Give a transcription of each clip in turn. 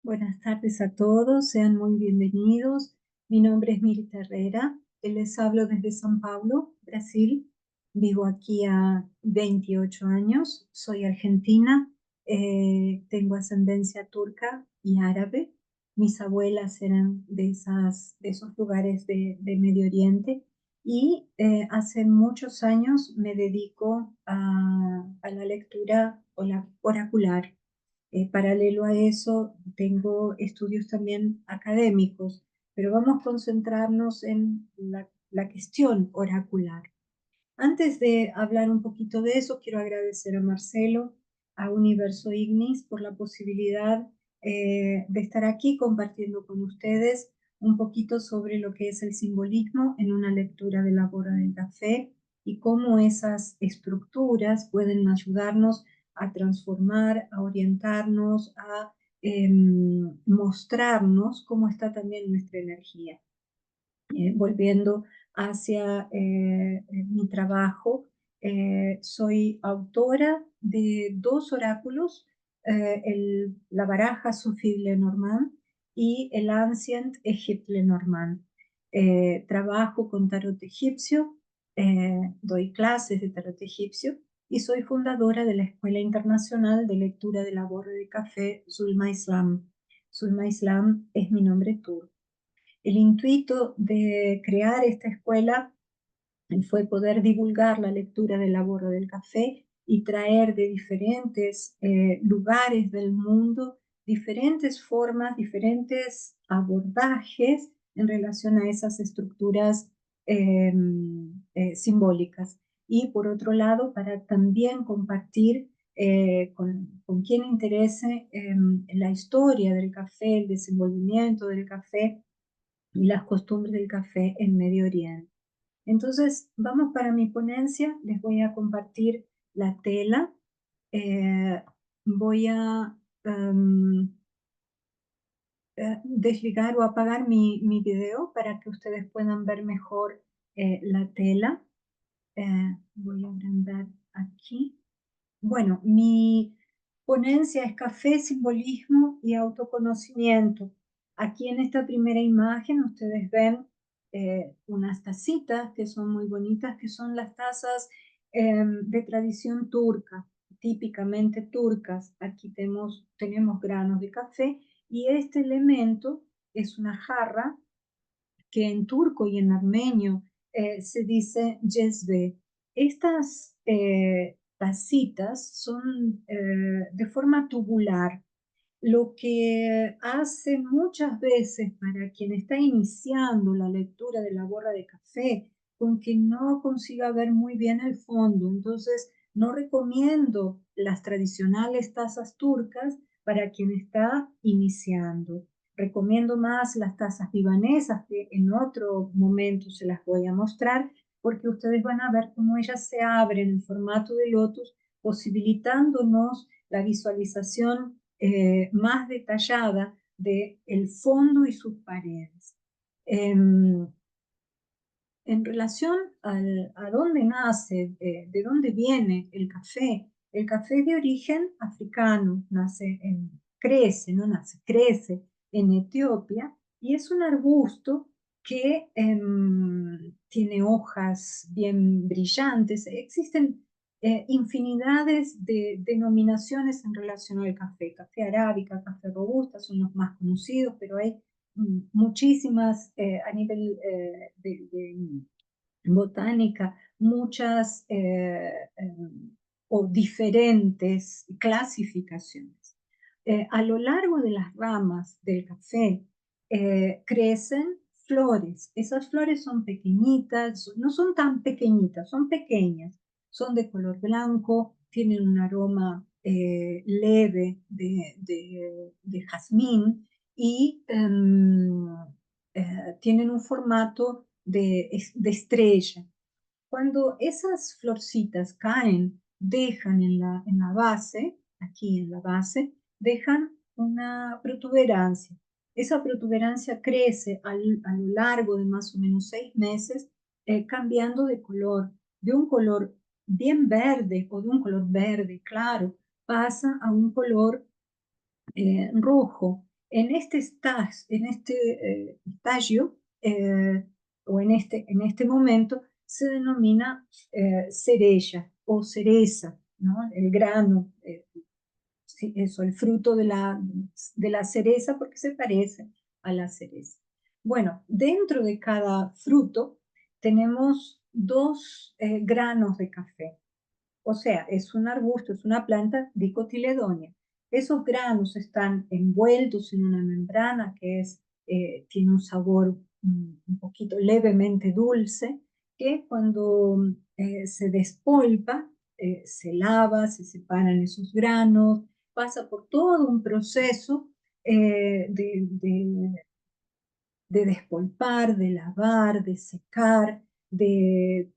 Buenas tardes a todos, sean muy bienvenidos. Mi nombre es Mirta Herrera, les hablo desde São Paulo, Brasil. Vivo aquí a 28 años, soy argentina, tengo ascendencia turca y árabe. Mis abuelas eran de esos lugares de Medio Oriente y hace muchos años me dedico a la lectura oracular. Paralelo a eso, tengo estudios también académicos, pero vamos a concentrarnos en la cuestión oracular. Antes de hablar un poquito de eso, quiero agradecer a Marcelo, a Universo Ignis, por la posibilidad de estar aquí compartiendo con ustedes un poquito sobre lo que es el simbolismo en una lectura de la Borra del Café y cómo esas estructuras pueden ayudarnos a transformar, a orientarnos, a mostrarnos cómo está también nuestra energía. Volviendo hacia mi trabajo, soy autora de dos oráculos, la baraja Sophie Lenormand y el Ancient Egypt Lenormand. Trabajo con tarot egipcio, doy clases de tarot egipcio y soy fundadora de la Escuela Internacional de Lectura de la Borra de Café Zulma Islam. Zulma Islam es mi nombre turco. El intuito de crear esta escuela fue poder divulgar la lectura de la Borra del Café y traer de diferentes lugares del mundo diferentes formas, diferentes abordajes en relación a esas estructuras eh, simbólicas. Y por otro lado, para también compartir con quien interese la historia del café, el desenvolvimiento del café y las costumbres del café en Medio Oriente. Entonces, vamos para mi ponencia, les voy a compartir la tela, eh, voy a desligar o apagar mi video para que ustedes puedan ver mejor la tela. Voy a agrandar aquí. Bueno, mi ponencia es café, simbolismo y autoconocimiento. Aquí en esta primera imagen ustedes ven unas tacitas que son muy bonitas, que son las tazas de tradición turca, típicamente turcas. Aquí tenemos granos de café y este elemento es una jarra que en turco y en armenio se dice jezve. Estas tacitas son de forma tubular, lo que hace muchas veces para quien está iniciando la lectura de la borra de café, con que no consiga ver muy bien el fondo. Entonces, no recomiendo las tradicionales tazas turcas para quien está iniciando. Recomiendo más las tazas libanesas, que en otro momento se las voy a mostrar, porque ustedes van a ver cómo ellas se abren en formato de lotus, posibilitándonos la visualización más detallada de el fondo y sus paredes. En relación a dónde nace, de dónde viene el café es de origen africano, crece, no nace, crece en Etiopía y es un arbusto que tiene hojas bien brillantes. Existen infinidades de denominaciones en relación al café. Café arábica, café robusta son los más conocidos, pero hay muchísimas a nivel botánica, muchas o diferentes clasificaciones. A lo largo de las ramas del café crecen flores. Esas flores son pequeñitas, no son tan pequeñitas, son pequeñas, son de color blanco, tienen un aroma leve de jazmín y tienen un formato de estrella. Cuando esas florcitas caen, dejan en la base, aquí en la base, dejan una protuberancia. Esa protuberancia crece a lo largo de más o menos 6 meses, cambiando de un color bien verde o de un color verde claro, pasa a un color rojo. En este estadio o en este momento se denomina cereza o cereza, ¿no? El grano, sí, eso, el fruto de la cereza porque se parece a la cereza. Bueno, dentro de cada fruto tenemos dos granos de café. O sea, es un arbusto, es una planta dicotiledónea. Esos granos están envueltos en una membrana que tiene un sabor un poquito levemente dulce, que cuando se despolpa, se lava, se separan esos granos, pasa por todo un proceso de despolpar, de lavar, de secar, de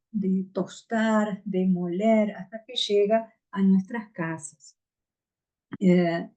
tostar, de moler, hasta que llega a nuestras casas. Eh,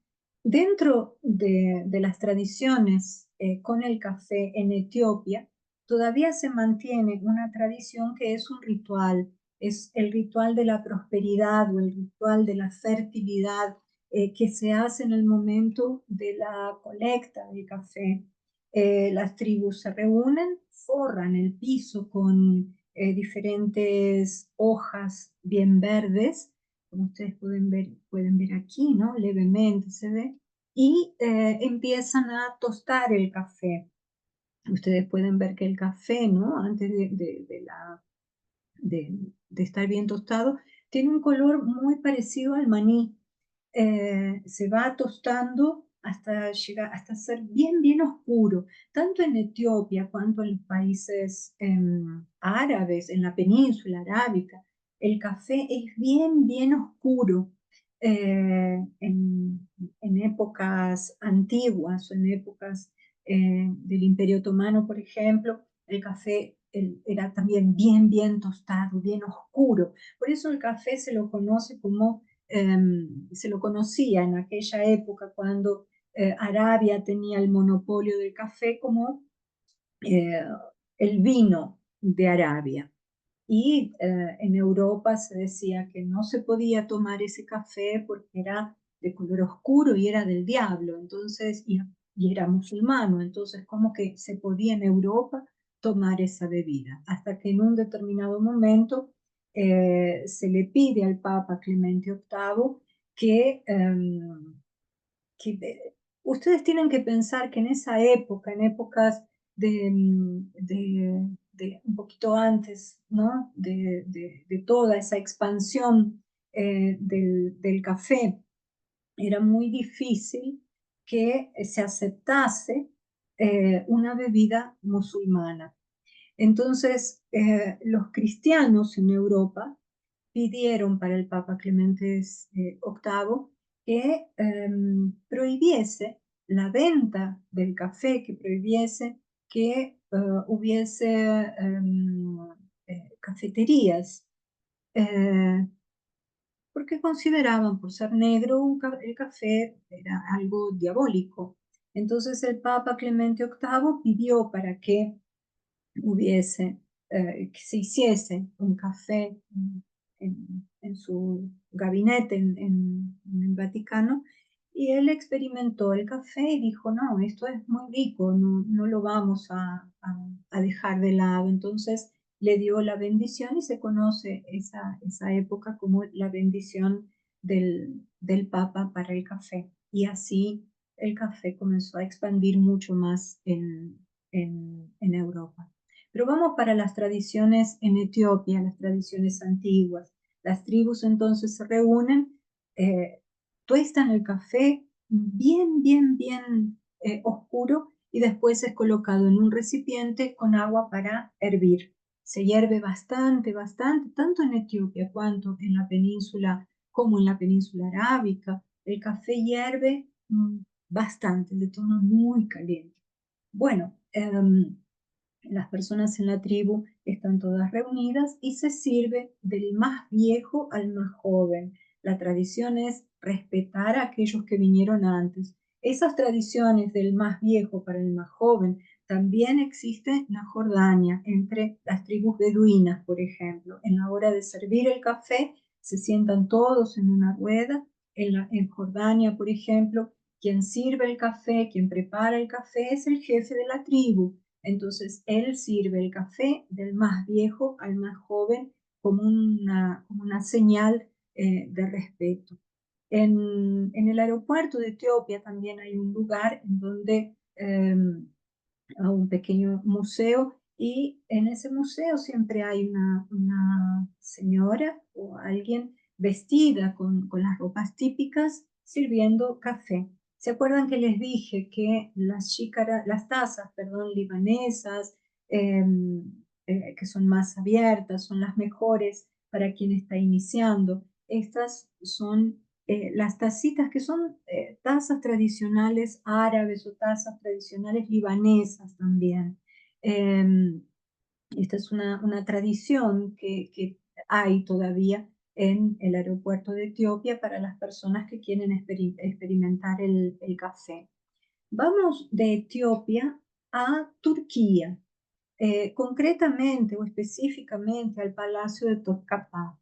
Dentro de las tradiciones con el café en Etiopía, todavía se mantiene una tradición que es un ritual, es el ritual de la prosperidad o el ritual de la fertilidad que se hace en el momento de la colecta del café. Las tribus se reúnen, forran el piso con diferentes hojas bien verdes, como ustedes pueden ver aquí, ¿no? Levemente se ve, y empiezan a tostar el café. Ustedes pueden ver que el café, ¿no? Antes de estar bien tostado, tiene un color muy parecido al maní. Se va tostando hasta llegar, hasta ser bien, bien oscuro, tanto en Etiopía cuanto en los países árabes, en la península arábica. El café es bien, bien oscuro. En épocas antiguas o en épocas del Imperio Otomano, por ejemplo, el café era también bien, bien tostado, bien oscuro. Por eso el café se lo conoce como se lo conocía en aquella época cuando Arabia tenía el monopolio del café como eh, el vino de Arabia. Y en Europa se decía que no se podía tomar ese café porque era de color oscuro y era del diablo, entonces, y era musulmano, entonces como que se podía en Europa tomar esa bebida, hasta que en un determinado momento se le pide al Papa Clemente VIII que ustedes tienen que pensar que en esa época, en épocas de un poquito antes, ¿no? De toda esa expansión del café, era muy difícil que se aceptase una bebida musulmana. Entonces, los cristianos en Europa pidieron para el Papa Clemente VIII que prohibiese la venta del café, que prohibiese que hubiese cafeterías, eh, porque consideraban por ser negro el café era algo diabólico. Entonces el Papa Clemente VIII pidió para que hubiese, que se hiciese un café en su gabinete en el Vaticano, y él experimentó el café y dijo, no, esto es muy rico, no, no lo vamos a dejar de lado. Entonces le dio la bendición y se conoce esa época como la bendición del Papa para el café. Y así el café comenzó a expandir mucho más en Europa. Pero vamos para las tradiciones en Etiopía, las tradiciones antiguas. Las tribus entonces se reúnen, tuestan el café bien, bien, bien oscuro y después es colocado en un recipiente con agua para hervir. Se hierve bastante, bastante, tanto en Etiopía cuanto en la península, como en la península arábica. El café hierve bastante, de tono muy caliente. Bueno, las personas en la tribu están todas reunidas y se sirve del más viejo al más joven. La tradición es respetar a aquellos que vinieron antes. Esas tradiciones del más viejo para el más joven también existen en la Jordania, entre las tribus beduinas, por ejemplo. En la hora de servir el café, se sientan todos en una rueda. En Jordania, por ejemplo, quien sirve el café, quien prepara el café, es el jefe de la tribu. Entonces, él sirve el café del más viejo al más joven como una señal de respeto. En el aeropuerto de Etiopía también hay un lugar en donde a un pequeño museo y en ese museo siempre hay una señora o alguien vestida con las ropas típicas sirviendo café. ¿Se acuerdan que les dije que las tazas, perdón, libanesas, eh, que son más abiertas, son las mejores para quien está iniciando? Estas son las tacitas que son tazas tradicionales árabes o tazas tradicionales libanesas también. Eh, Esta es una tradición que hay todavía en el aeropuerto de Etiopía para las personas que quieren experimentar el café. Vamos de Etiopía a Turquía, concretamente o específicamente al Palacio de Topkapı.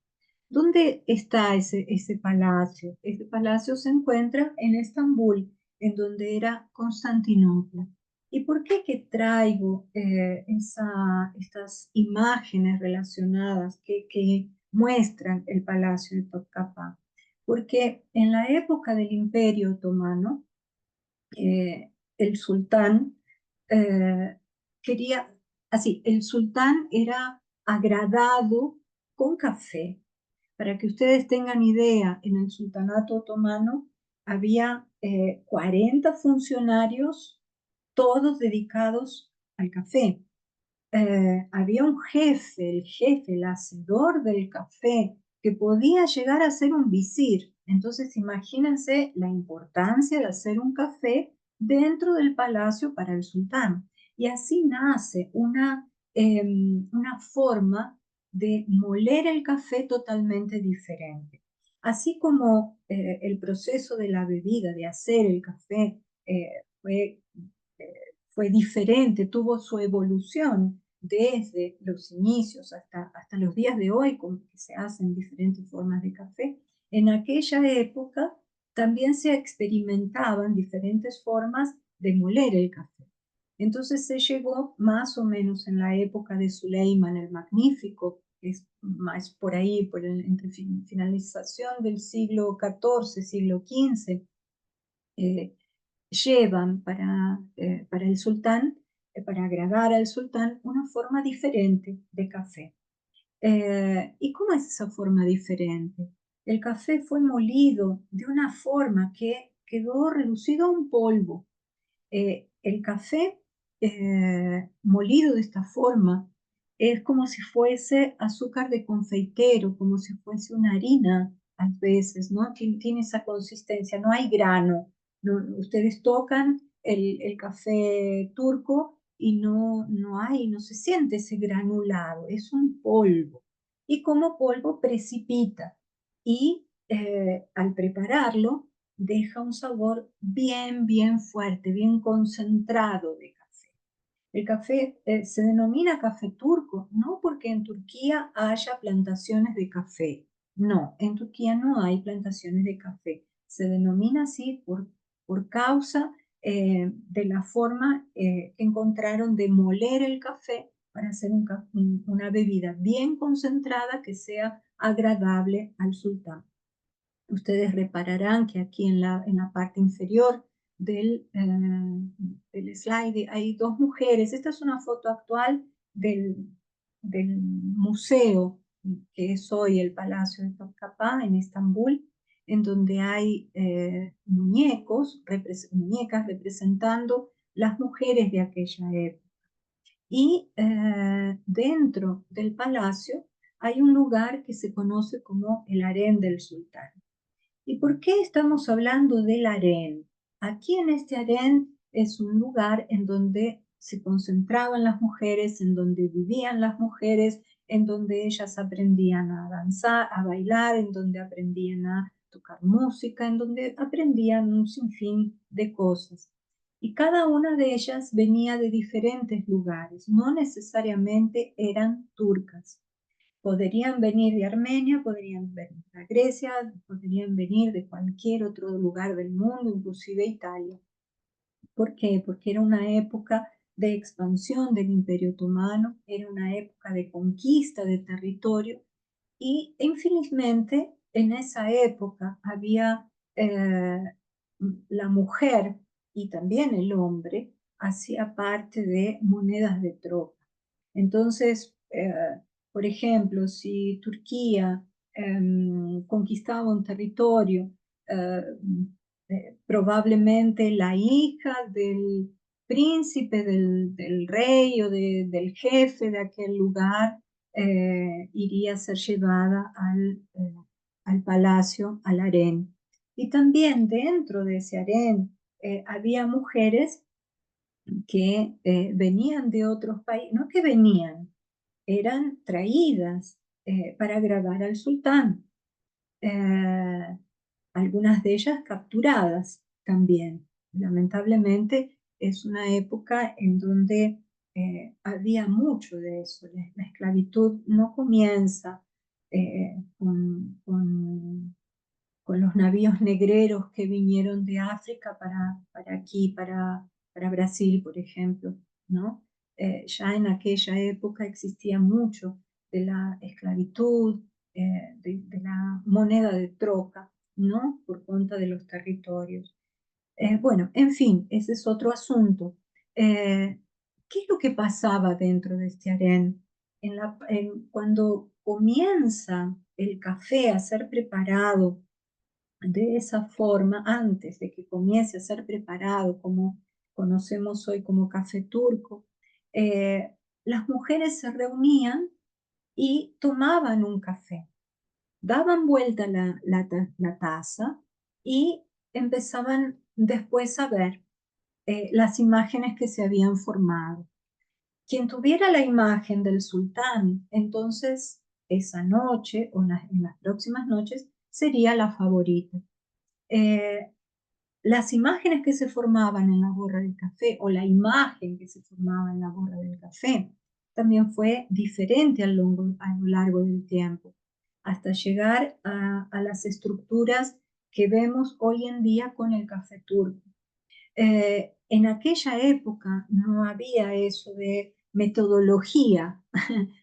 ¿Dónde está ese palacio? Ese palacio se encuentra en Estambul, en donde era Constantinopla. ¿Y por qué que traigo estas imágenes relacionadas que muestran el palacio de Topkapı? Porque en la época del Imperio Otomano, el sultán eh, quería, así, el sultán era agradado con café. Para que ustedes tengan idea, en el sultanato otomano había 40 funcionarios, todos dedicados al café. Había un jefe, el jefe, el hacedor del café, que podía llegar a ser un visir. Entonces, imagínense la importancia de hacer un café dentro del palacio para el sultán. Y así nace una forma de moler el café totalmente diferente. Así como el proceso de la bebida, de hacer el café, fue fue diferente, tuvo su evolución desde los inicios hasta los días de hoy, con que se hacen diferentes formas de café. En aquella época también se experimentaban diferentes formas de moler el café. Entonces se llegó más o menos en la época de Suleiman el Magnífico, que es más por ahí, entre finalización del siglo XIV, siglo XV, llevan para el sultán, para agradar al sultán, una forma diferente de café. ¿Y cómo es esa forma diferente? El café fue molido de una forma que quedó reducido a un polvo. El café molido de esta forma es como si fuese azúcar de confeitero, como si fuese una harina a veces, ¿no? Tiene esa consistencia, no hay grano. Ustedes tocan el café turco y no se siente ese granulado, es un polvo. Y como polvo precipita. Y al prepararlo, deja un sabor bien fuerte, bien concentrado de café. El café se denomina café turco, no porque en Turquía haya plantaciones de café. No, en Turquía no hay plantaciones de café. Se denomina así por causa de la forma que encontraron de moler el café para hacer una bebida bien concentrada que sea agradable al sultán. Ustedes repararán que aquí en la parte inferior del slide hay dos mujeres. Esta es una foto actual del museo que es hoy el Palacio de Topkapı en Estambul, en donde hay muñecas representando las mujeres de aquella época. Y dentro del palacio hay un lugar que se conoce como el harén del sultán. ¿Y por qué estamos hablando del harén? Aquí en este harén es un lugar en donde se concentraban las mujeres, en donde vivían las mujeres, en donde ellas aprendían a danzar, a bailar, en donde aprendían a tocar música, en donde aprendían un sinfín de cosas. Y cada una de ellas venía de diferentes lugares, no necesariamente eran turcas. Podrían venir de Armenia, podrían venir de Grecia, podrían venir de cualquier otro lugar del mundo, inclusive Italia. ¿Por qué? Porque era una época de expansión del Imperio Otomano, era una época de conquista de territorio y infelizmente en esa época había la mujer y también el hombre hacía parte de monedas de troca. Entonces, por ejemplo, si Turquía conquistaba un territorio, eh, probablemente la hija del príncipe, del rey o del jefe de aquel lugar iría a ser llevada al palacio, al harén. Y también dentro de ese harén había mujeres que venían de otros países, no que venían, eran traídas para agradar al sultán. Eh, algunas de ellas capturadas también. Lamentablemente es una época en donde había mucho de eso. La esclavitud no comienza con los navíos negreros que vinieron de África para aquí, para Brasil, por ejemplo, ¿no? Ya en aquella época existía mucho de la esclavitud, de la moneda de troca, ¿no? Por cuenta de los territorios. Bueno, en fin, ese es otro asunto. Eh, ¿Qué es lo que pasaba dentro de este harén? Cuando comienza el café a ser preparado de esa forma, antes de que comience a ser preparado como conocemos hoy como café turco, eh, las mujeres se reunían y tomaban un café, daban vuelta la taza y empezaban después a ver las imágenes que se habían formado. Quien tuviera la imagen del sultán, entonces esa noche o en las próximas noches sería la favorita. Eh, las imágenes que se formaban en la borra del café o la imagen que se formaba en la borra del café también fue diferente a lo largo del tiempo, hasta llegar a las estructuras que vemos hoy en día con el café turco. En aquella época no había eso de metodología,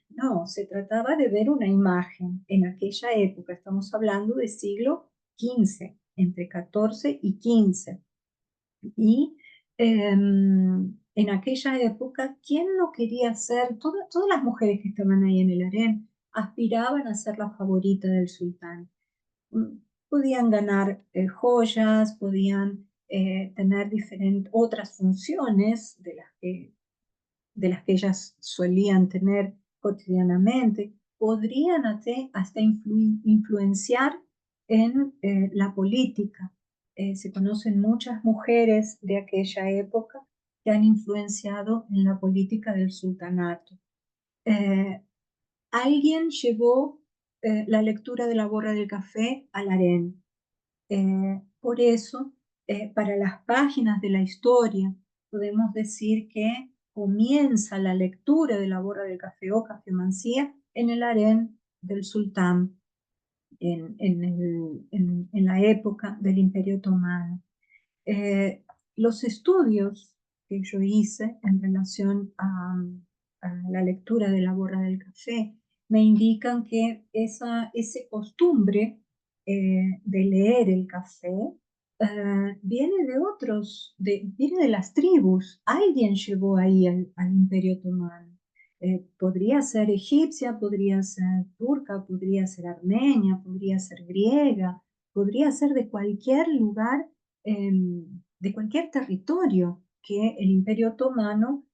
no, se trataba de ver una imagen. En aquella época, estamos hablando del siglo XV, entre 14 y 15. Y en aquella época, ¿quién no quería ser? Todas las mujeres que estaban ahí en el harén aspiraban a ser la favorita del sultán. Podían ganar joyas, podían tener otras funciones de las que ellas solían tener cotidianamente, podrían hasta influenciar en la política. Se conocen muchas mujeres de aquella época que han influenciado en la política del sultanato. Eh, Alguien llevó la lectura de la borra del café al harén. Por eso, para las páginas de la historia, podemos decir que comienza la lectura de la borra del café o cafemancía en el harén del sultán, en la época del Imperio Otomano. Los estudios que yo hice en relación a la lectura de la borra del café me indican que ese costumbre de leer el café viene viene de las tribus. Alguien llevó ahí al Imperio Otomano. Podría ser egipcia, podría ser turca, podría ser armenia, podría ser griega, podría ser de cualquier lugar, de cualquier territorio que el Imperio Otomano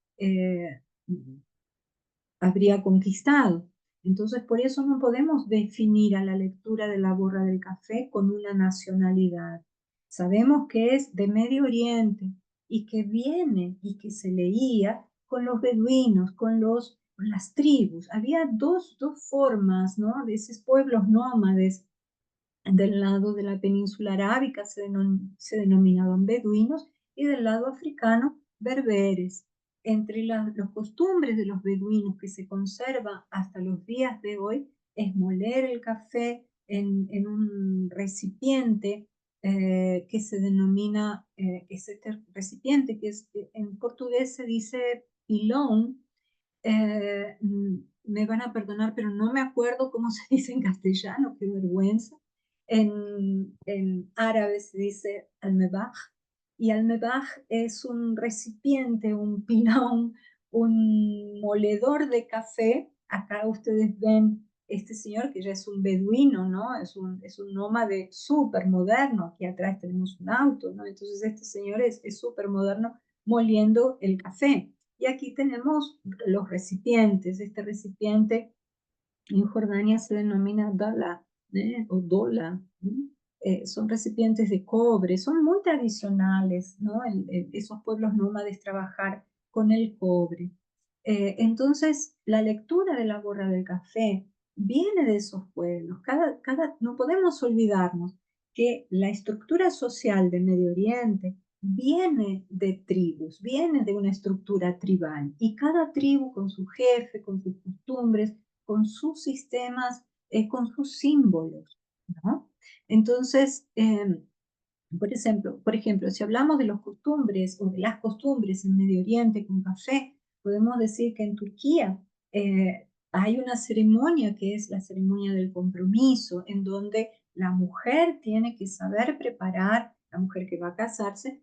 habría conquistado. Entonces, por eso no podemos definir a la lectura de la borra del café con una nacionalidad. Sabemos que es de Medio Oriente y que viene y que se leía con los beduinos, con las tribus. Había dos formas, ¿no? De esos pueblos nómades del lado de la península arábica se denominaban beduinos y del lado africano berberes. Entre las costumbres de los beduinos que se conserva hasta los días de hoy es moler el café en un recipiente que se denomina, es este recipiente que es, en portugués se dice pilón. Me van a perdonar, pero no me acuerdo cómo se dice en castellano, qué vergüenza. En árabe se dice almebaj, y almebaj es un recipiente, un pilón, un moledor de café. Acá ustedes ven este señor que ya es un beduino, ¿no? Es un nómade súper moderno. Aquí atrás tenemos un auto, ¿no? Entonces este señor es súper moderno moliendo el café. Y aquí tenemos los recipientes. Este recipiente en Jordania se denomina dala, o dola. Son recipientes de cobre, son muy tradicionales, ¿no? Esos pueblos nómades trabajar con el cobre. Entonces, la lectura de la borra del café viene de esos pueblos. No podemos olvidarnos que la estructura social de Medio Oriente viene de tribus, viene de una estructura tribal, y cada tribu con su jefe, con sus costumbres, con sus sistemas, con sus símbolos, ¿no? Entonces, por ejemplo, si hablamos de las costumbres o de las costumbres en Medio Oriente con café, podemos decir que en Turquía hay una ceremonia que es la ceremonia del compromiso, en donde la mujer tiene que saber preparar, la mujer que va a casarse,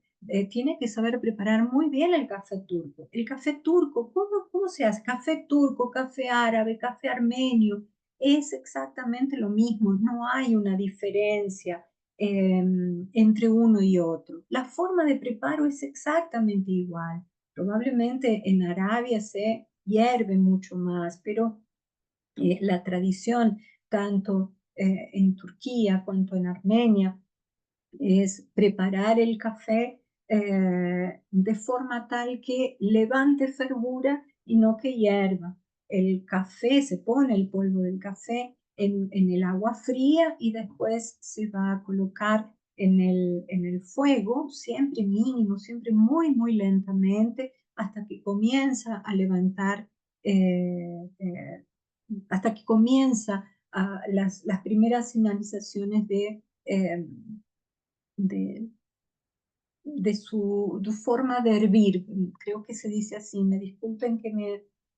tiene que saber preparar muy bien el café turco. El café turco, ¿cómo se hace? Café turco, café árabe, café armenio, es exactamente lo mismo, no hay una diferencia entre uno y otro. La forma de preparo es exactamente igual. Probablemente en Arabia se hierve mucho más, pero la tradición, tanto en Turquía cuanto en Armenia, es preparar el café de forma tal que levante fervura y no que hierva. El café, se pone el polvo del café en el agua fría y después se va a colocar en el fuego, siempre mínimo, siempre muy, muy lentamente, hasta que comienza a levantar, hasta que comienza las primeras finalizaciones de, de su forma de hervir. Creo que se dice así. Me disculpen que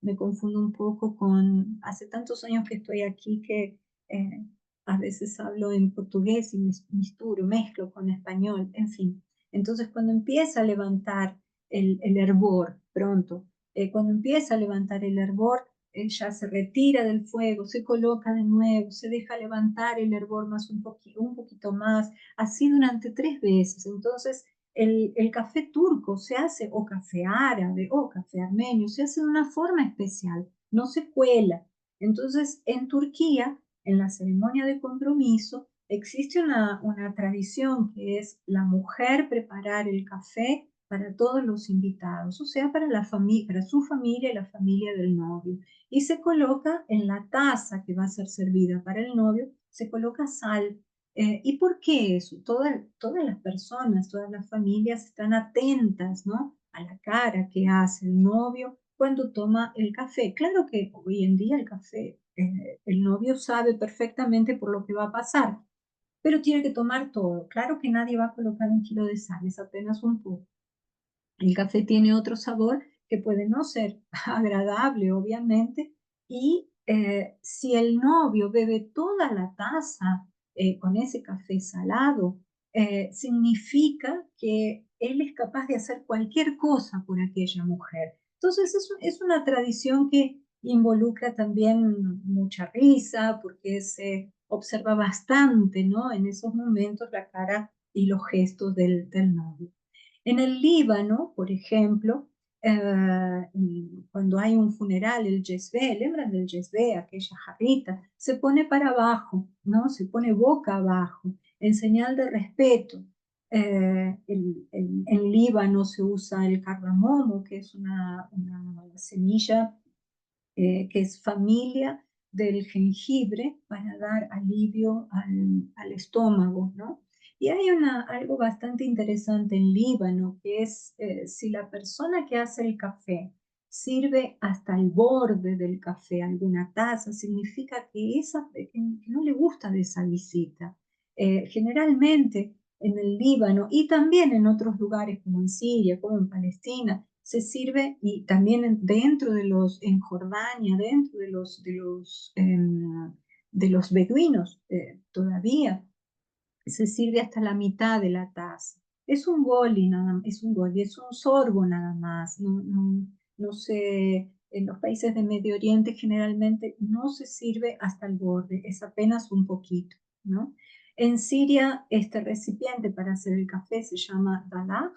me confundo un poco con... Hace tantos años que estoy aquí que eh, a veces hablo en portugués y misturo, mezclo con español, en fin. Entonces, cuando empieza a levantar el hervor, pronto, cuando empieza a levantar el hervor, ya se retira del fuego, se coloca de nuevo, se deja levantar el hervor más un poquito más, así durante 3 veces. Entonces, el café turco se hace, o café árabe, o café armenio, se hace de una forma especial, no se cuela. Entonces, en Turquía, en la ceremonia de compromiso, existe una tradición que es la mujer preparar el café para todos los invitados, o sea, para su familia y la familia del novio. Y se coloca en la taza que va a ser servida para el novio, se coloca sal. ¿Y por qué eso? Todas las personas, todas las familias están atentas, ¿no? A la cara que hace el novio cuando toma el café. Claro que hoy en día el café, el novio sabe perfectamente por lo que va a pasar, pero tiene que tomar todo. Claro que nadie va a colocar 1 kilo de sal, es apenas un poco. El café tiene otro sabor que puede no ser agradable, obviamente, y si el novio bebe toda la taza con ese café salado, significa que él es capaz de hacer cualquier cosa por aquella mujer. Entonces es una tradición que involucra también mucha risa, porque se observa bastante, ¿no? En esos momentos la cara y los gestos del novio. En el Líbano, por ejemplo, cuando hay un funeral, el yesbe, ¿lembran del yesbe? Aquella jarrita, se pone para abajo, ¿no? Se pone boca abajo, en señal de respeto. En Líbano se usa el cardamomo, que es una semilla que es familia del jengibre para dar alivio al estómago, ¿no? Y hay algo bastante interesante en Líbano, que es si la persona que hace el café sirve hasta el borde del café alguna taza, significa que no le gusta de esa visita. Generalmente en el Líbano y también en otros lugares como en Siria, como en Palestina, se sirve y también dentro en Jordania, dentro de los beduinos todavía se sirve hasta la mitad de la taza. Es un boli nada más, es un boli, es un sorbo nada más. No sé, en los países de Medio Oriente generalmente no se sirve hasta el borde, es apenas un poquito, ¿no? En Siria, este recipiente para hacer el café se llama dalag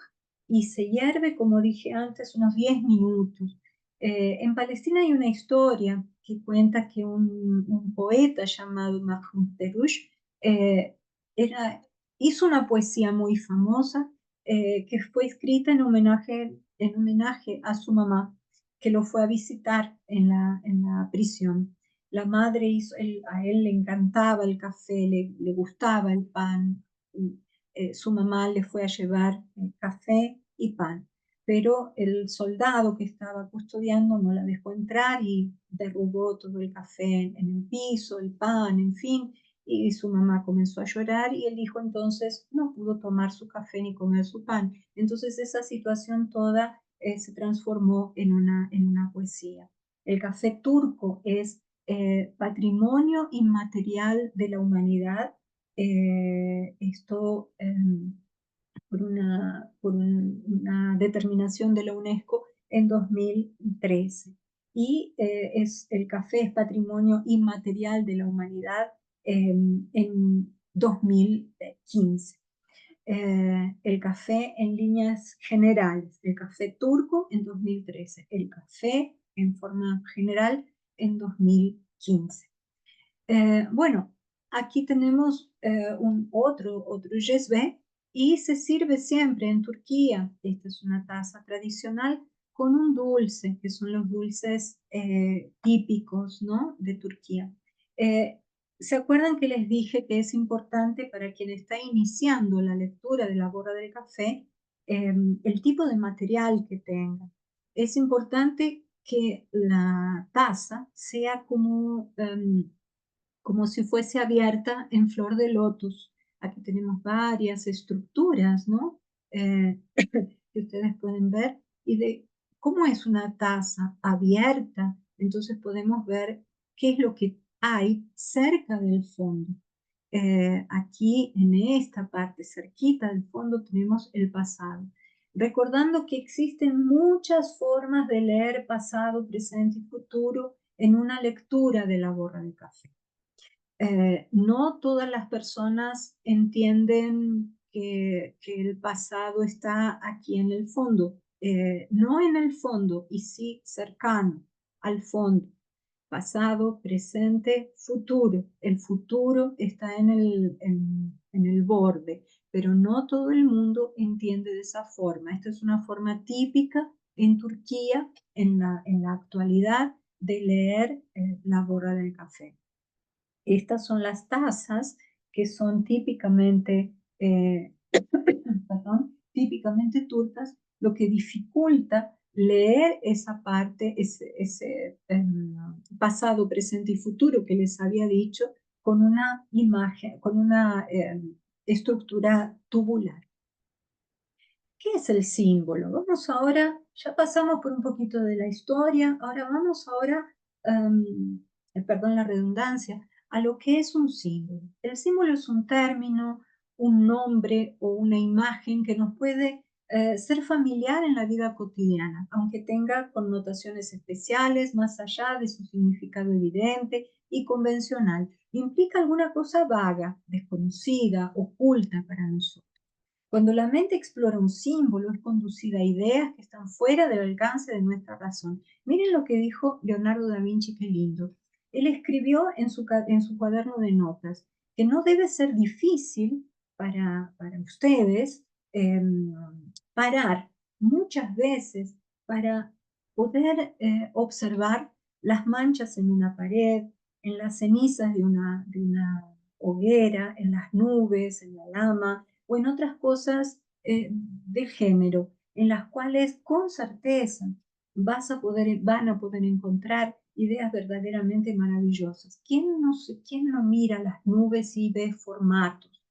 y se hierve, como dije antes, unos 10 minutos. En Palestina hay una historia que cuenta que un poeta llamado Mahmoud Derush eh, era, hizo una poesía muy famosa que fue escrita en homenaje a su mamá, que lo fue a visitar en la prisión. La madre a él le encantaba el café, le gustaba el pan. Y, su mamá le fue a llevar café y pan, pero el soldado que estaba custodiando no la dejó entrar y derrubó todo el café en el piso, el pan, en fin, y su mamá comenzó a llorar y el hijo entonces no pudo tomar su café ni comer su pan. Entonces esa situación toda se transformó en una poesía. El café turco es patrimonio inmaterial de la humanidad. Esto una determinación de la UNESCO en 2013. Y el café es patrimonio inmaterial de la humanidad en 2015. El café en líneas generales, el café turco en 2013, el café en forma general en 2015. Bueno, aquí tenemos otro yesbe y se sirve siempre en Turquía. Esta es una taza tradicional con un dulce, que son los dulces típicos, ¿no?, de Turquía. Eh, ¿Se acuerdan que les dije que es importante para quien está iniciando la lectura de la borra del café el tipo de material que tenga? Es importante que la taza sea como si fuese abierta en flor de lotus. Aquí tenemos varias estructuras, ¿no? Que ustedes pueden ver y de cómo es una taza abierta, entonces podemos ver qué es lo que hay cerca del fondo. Aquí en esta parte, cerquita del fondo, tenemos el pasado. Recordando que existen muchas formas de leer pasado, presente y futuro en una lectura de la borra de café. No todas las personas entienden que el pasado está aquí en el fondo, no en el fondo, y sí cercano al fondo. Pasado, presente, futuro. El futuro está en el borde, pero no todo el mundo entiende de esa forma. Esta es una forma típica en Turquía en la actualidad de leer la borra del café. Estas son las tazas que son típicamente, perdón, típicamente turcas, lo que dificulta leer esa parte, ese pasado, presente y futuro que les había dicho, con una imagen, con una estructura tubular. ¿Qué es el símbolo? Vamos ahora, ya pasamos por un poquito de la historia, ahora vamos ahora, perdón la redundancia, a lo que es un símbolo. El símbolo es un término, un nombre o una imagen que nos puede ser familiar en la vida cotidiana, aunque tenga connotaciones especiales más allá de su significado evidente y convencional. Implica alguna cosa vaga, desconocida, oculta para nosotros. Cuando la mente explora un símbolo, es conducida a ideas que están fuera del alcance de nuestra razón. Miren lo que dijo Leonardo da Vinci, qué lindo. Él escribió en su cuaderno de notas que no debe ser difícil para ustedes eh, parar muchas veces para poder observar las manchas en una pared, en las cenizas de una hoguera, en las nubes, en la lama, o en otras cosas del género, en las cuales con certeza van a poder encontrar ideas verdaderamente maravillosas. ¿Quién no mira las nubes y ve formatos?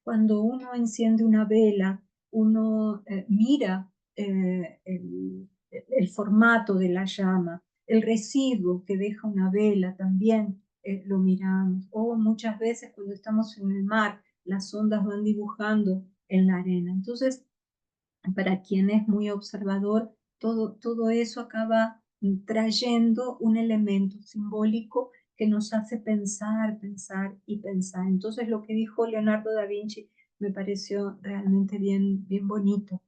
Cuando uno enciende una vela, uno mira el formato de la llama, el residuo que deja una vela también lo miramos. O muchas veces cuando estamos en el mar, las ondas van dibujando en la arena. Entonces, para quien es muy observador, todo eso acaba trayendo un elemento simbólico que nos hace pensar, pensar y pensar. Entonces lo que dijo Leonardo da Vinci me pareció realmente bien bonito.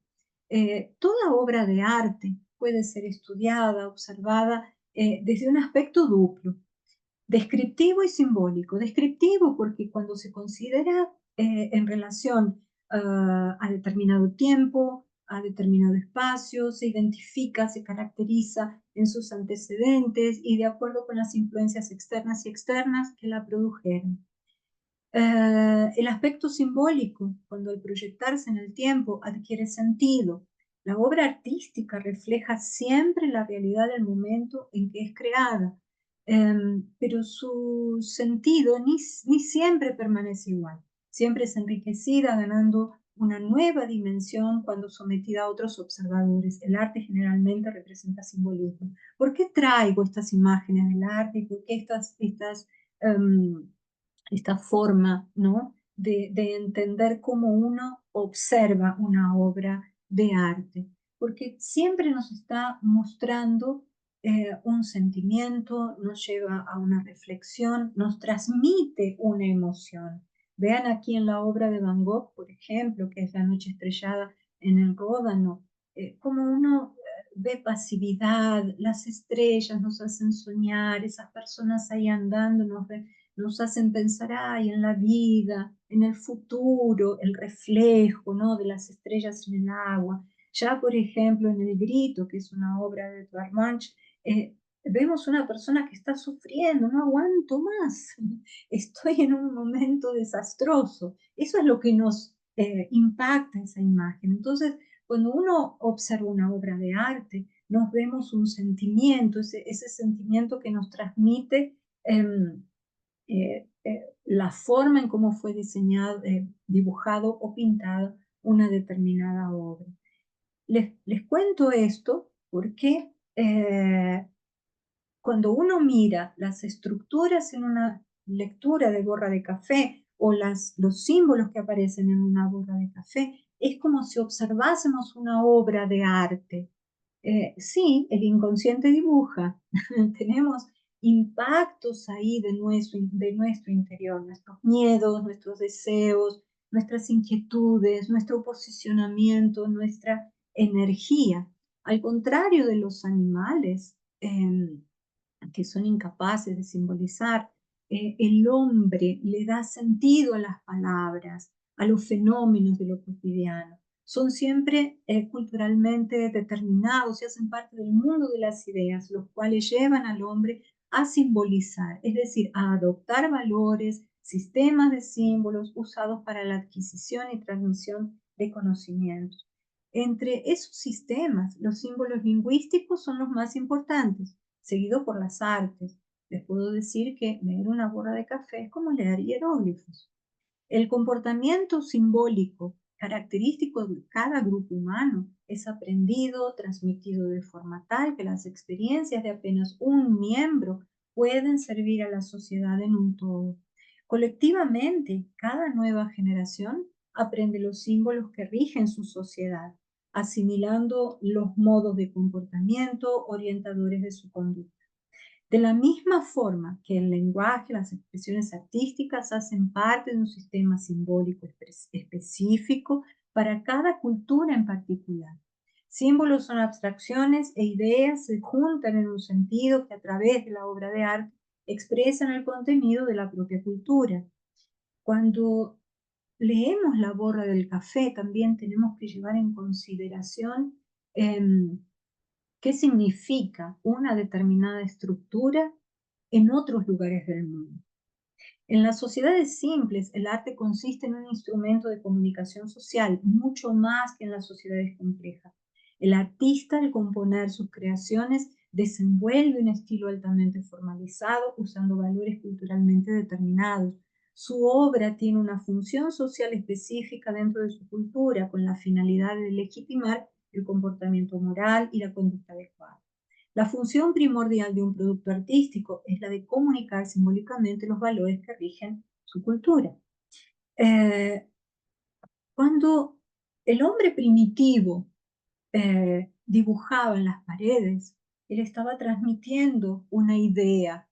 Toda obra de arte puede ser estudiada, observada desde un aspecto duplo, descriptivo y simbólico. Descriptivo porque cuando se considera en relación a determinado tiempo, a determinado espacio, se identifica, se caracteriza en sus antecedentes y de acuerdo con las influencias externas y externas que la produjeron. El aspecto simbólico, cuando al proyectarse en el tiempo adquiere sentido. La obra artística refleja siempre la realidad del momento en que es creada, pero su sentido ni siempre permanece igual. Siempre es enriquecida, ganando una nueva dimensión cuando sometida a otros observadores. El arte generalmente representa simbolismo. ¿Por qué traigo estas imágenes del arte y por qué esta forma, ¿no?, de entender cómo uno observa una obra de arte? Porque siempre nos está mostrando un sentimiento, nos lleva a una reflexión, nos transmite una emoción. Vean aquí en la obra de Van Gogh, por ejemplo, que es La noche estrellada en el Ródano, cómo uno ve pasividad, las estrellas nos hacen soñar, esas personas ahí andando nos hacen pensar en la vida, en el futuro, el reflejo, ¿no?, de las estrellas en el agua. Ya, por ejemplo, en El Grito, que es una obra de Edvard Munch, vemos una persona que está sufriendo, no aguanto más, estoy en un momento desastroso. Eso es lo que nos impacta esa imagen. Entonces, cuando uno observa una obra de arte, nos vemos un sentimiento, ese sentimiento que nos transmite la forma en cómo fue diseñado, dibujado o pintado una determinada obra. Les cuento esto porque cuando uno mira las estructuras en una lectura de borra de café o los símbolos que aparecen en una borra de café, es como si observásemos una obra de arte. Sí, el inconsciente dibuja. Tenemos impactos ahí de nuestro interior, nuestros miedos, nuestros deseos, nuestras inquietudes, nuestro posicionamiento, nuestra energía. Al contrario de los animales, que son incapaces de simbolizar, el hombre le da sentido a las palabras, a los fenómenos de lo cotidiano. Son siempre culturalmente determinados y hacen parte del mundo de las ideas, los cuales llevan al hombre a simbolizar, es decir, a adoptar valores, sistemas de símbolos usados para la adquisición y transmisión de conocimientos. Entre esos sistemas, los símbolos lingüísticos son los más importantes, seguido por las artes. Les puedo decir que leer una borra de café es como leer hieróglifos. El comportamiento simbólico característico de cada grupo humano es aprendido, transmitido de forma tal que las experiencias de apenas un miembro pueden servir a la sociedad en un todo. Colectivamente, cada nueva generación aprende los símbolos que rigen su sociedad, asimilando los modos de comportamiento orientadores de su conducta. De la misma forma que el lenguaje, las expresiones artísticas hacen parte de un sistema simbólico específico para cada cultura en particular. Símbolos son abstracciones e ideas se juntan en un sentido que a través de la obra de arte expresan el contenido de la propia cultura. Cuando leemos la borra del café, también tenemos que llevar en consideración qué significa una determinada estructura en otros lugares del mundo. En las sociedades simples, el arte consiste en un instrumento de comunicación social, mucho más que en las sociedades complejas. El artista, al componer sus creaciones, desenvuelve un estilo altamente formalizado, usando valores culturalmente determinados. Su obra tiene una función social específica dentro de su cultura, con la finalidad de legitimar el comportamiento moral y la conducta adecuada. La función primordial de un producto artístico es la de comunicar simbólicamente los valores que rigen su cultura. Cuando el hombre primitivo dibujaba en las paredes, él estaba transmitiendo una idea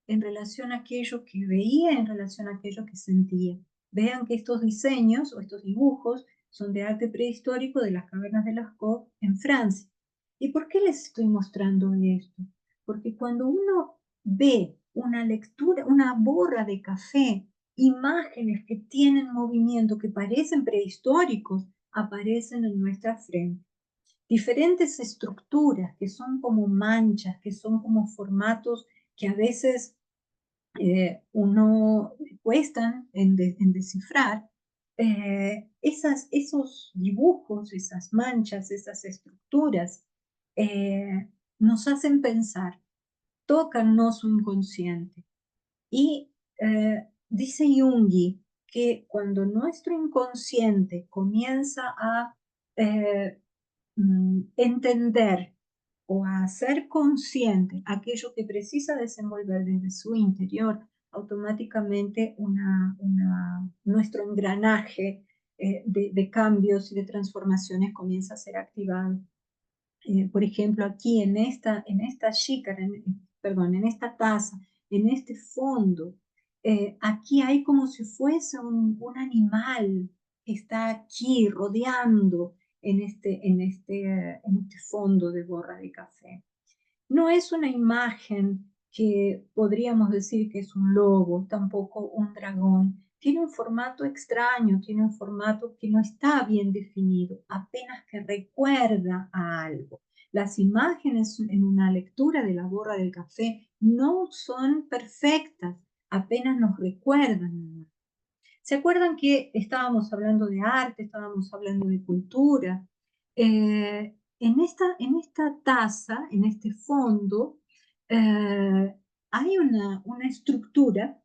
en relación a aquello que veía, en relación a aquello que sentía. Vean que estos diseños o estos dibujos son de arte prehistórico de las cavernas de Lascaux en Francia. ¿Y por qué les estoy mostrando esto? Porque cuando uno ve una lectura, una borra de café, imágenes que tienen movimiento, que parecen prehistóricos, aparecen en nuestra frente. Diferentes estructuras que son como manchas, que son como formatos que a veces uno cuestan en descifrar. Esos dibujos, esas manchas, esas estructuras nos hacen pensar, tocan su inconsciente. Y dice Jung que cuando nuestro inconsciente comienza a eh, entender o a ser consciente aquello que precisa desenvolver desde su interior, automáticamente nuestro engranaje de cambios y de transformaciones comienza a ser activado. Por ejemplo, aquí en esta xícara, perdón, en esta taza, en este fondo, aquí hay como si fuese un animal que está aquí rodeando en este fondo de borra de café. No es una imagen que podríamos decir que es un lobo, tampoco un dragón. Tiene un formato extraño, tiene un formato que no está bien definido, apenas que recuerda a algo. Las imágenes en una lectura de la borra del café no son perfectas, apenas nos recuerdan. ¿Se acuerdan que estábamos hablando de arte, estábamos hablando de cultura? En esta taza, en este fondo, hay una estructura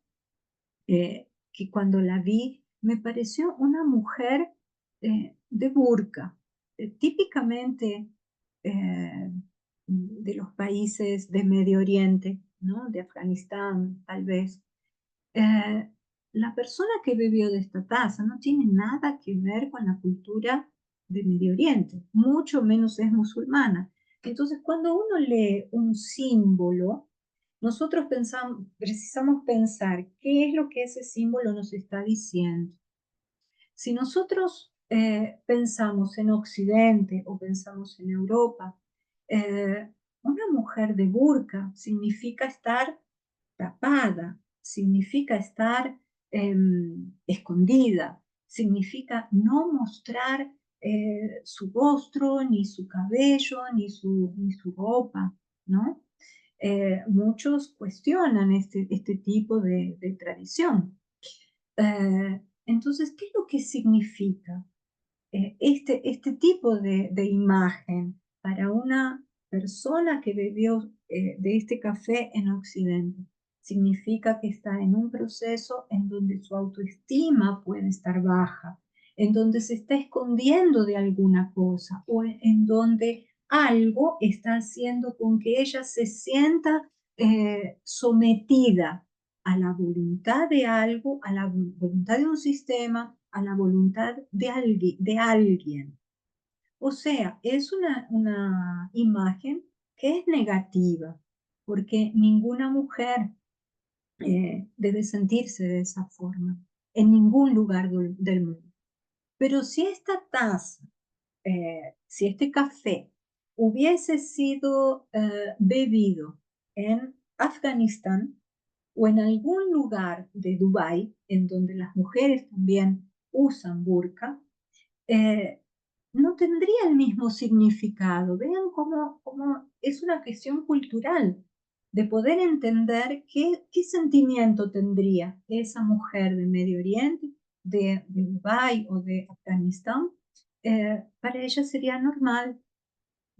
que cuando la vi me pareció una mujer de burka, típicamente de los países de Medio Oriente, ¿no? De Afganistán, tal vez. Eh, la persona que bebió de esta taza no tiene nada que ver con la cultura de Medio Oriente, mucho menos es musulmana. Entonces, cuando uno lee un símbolo, nosotros precisamos pensar qué es lo que ese símbolo nos está diciendo. Si nosotros pensamos en Occidente o pensamos en Europa, una mujer de burka significa estar tapada, significa estar escondida, significa no mostrar su rostro, ni su cabello, ni su ropa, ¿no? Muchos cuestionan este tipo de tradición. Entonces, ¿qué es lo que significa este tipo de imagen para una persona que bebió de este café en Occidente? Significa que está en un proceso en donde su autoestima puede estar baja, en donde se está escondiendo de alguna cosa o en donde algo está haciendo con que ella se sienta sometida a la voluntad de algo, a la voluntad de un sistema, a la voluntad de alguien. O sea, es una imagen que es negativa, porque ninguna mujer debe sentirse de esa forma en ningún lugar del mundo. Pero si esta taza, si este café hubiese sido bebido en Afganistán o en algún lugar de Dubái, en donde las mujeres también usan burka, eh, no tendría el mismo significado. Vean cómo es una cuestión cultural de poder entender qué sentimiento tendría esa mujer de Medio Oriente, de Dubái o de Afganistán. Para ella sería normal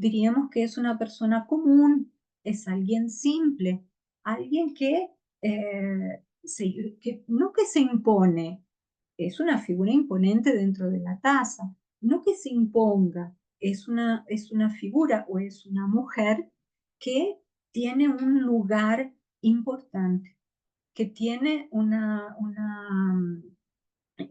diríamos que es una persona común, es alguien simple, alguien no que se impone, es una figura imponente dentro de la taza, no que se imponga, es una figura o es una mujer que tiene un lugar importante, que tiene una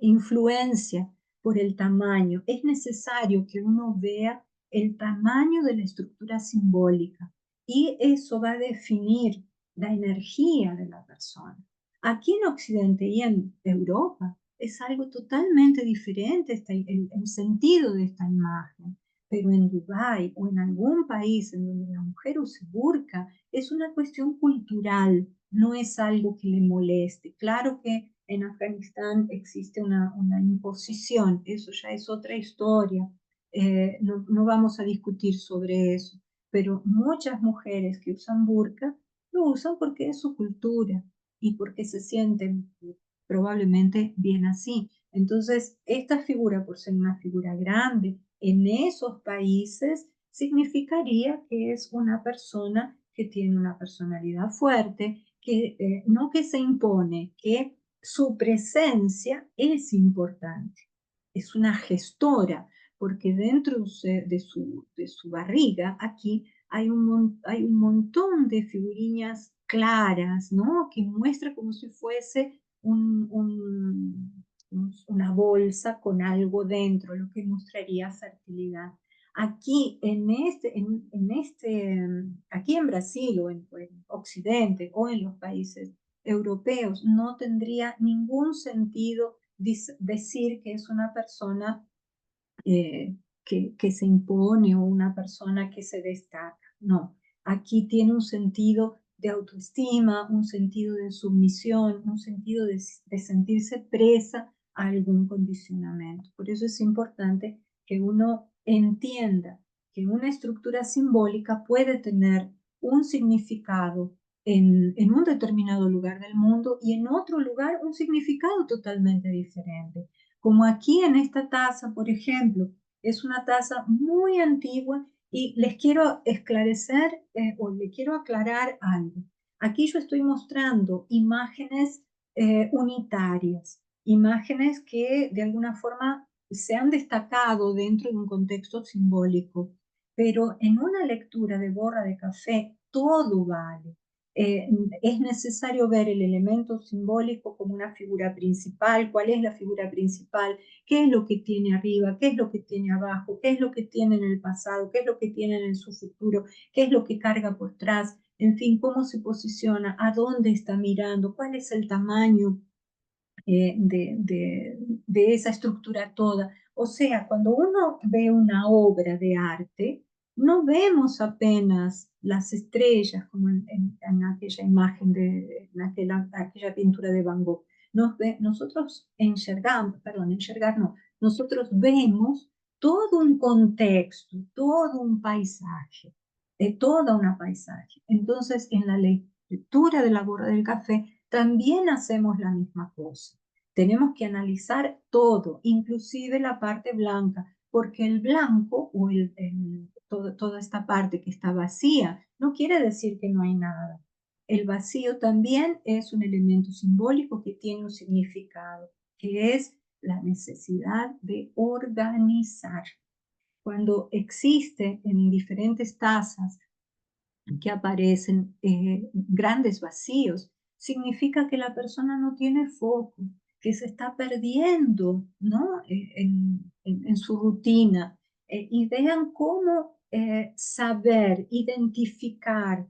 influencia por el tamaño. Es necesario que uno vea el tamaño de la estructura simbólica y eso va a definir la energía de la persona. Aquí en Occidente y en Europa es algo totalmente diferente el sentido de esta imagen, pero en Dubái o en algún país en donde la mujer use burka es una cuestión cultural, no es algo que le moleste. Claro que en Afganistán existe una imposición, eso ya es otra historia, no vamos a discutir sobre eso, pero muchas mujeres que usan burka lo usan porque es su cultura y porque se sienten probablemente bien así. Entonces, esta figura, por ser una figura grande en esos países, significaría que es una persona que tiene una personalidad fuerte, que no que se impone, que su presencia es importante, es una gestora, porque dentro de su barriga, aquí hay un montón de figurillas claras, ¿no? Que muestra como si fuese una bolsa con algo dentro, lo que mostraría fertilidad. Aquí aquí en Brasil o en Occidente o en los países europeos no tendría ningún sentido decir que es una persona que se impone o una persona que se destaca. No, aquí tiene un sentido de autoestima, un sentido de sumisión, un sentido de sentirse presa a algún condicionamiento. Por eso es importante que uno entienda que una estructura simbólica puede tener un significado en un determinado lugar del mundo y en otro lugar un significado totalmente diferente. Como aquí en esta taza, por ejemplo, es una taza muy antigua y les quiero esclarecer o le quiero aclarar algo. Aquí yo estoy mostrando imágenes unitarias, imágenes que de alguna forma se han destacado dentro de un contexto simbólico, pero en una lectura de borra de café todo vale. Es necesario ver el elemento simbólico como una figura principal, cuál es la figura principal, qué es lo que tiene arriba, qué es lo que tiene abajo, qué es lo que tiene en el pasado, qué es lo que tiene en su futuro, qué es lo que carga por atrás, en fin, cómo se posiciona, a dónde está mirando, cuál es el tamaño de esa estructura toda. O sea, cuando uno ve una obra de arte, no vemos apenas las estrellas como en aquella imagen, en aquella pintura de Van Gogh. Nosotros enxergar no, nosotros vemos todo un contexto, todo un paisaje, toda una paisaje. Entonces, en la lectura de la borra del café, también hacemos la misma cosa. Tenemos que analizar todo, inclusive la parte blanca, porque el blanco o toda esta parte que está vacía no quiere decir que no hay nada. El vacío también es un elemento simbólico que tiene un significado, que es la necesidad de organizar. Cuando existe en diferentes tazas que aparecen grandes vacíos, significa que la persona no tiene foco, que se está perdiendo, ¿no? En su rutina. Y vean cómo saber identificar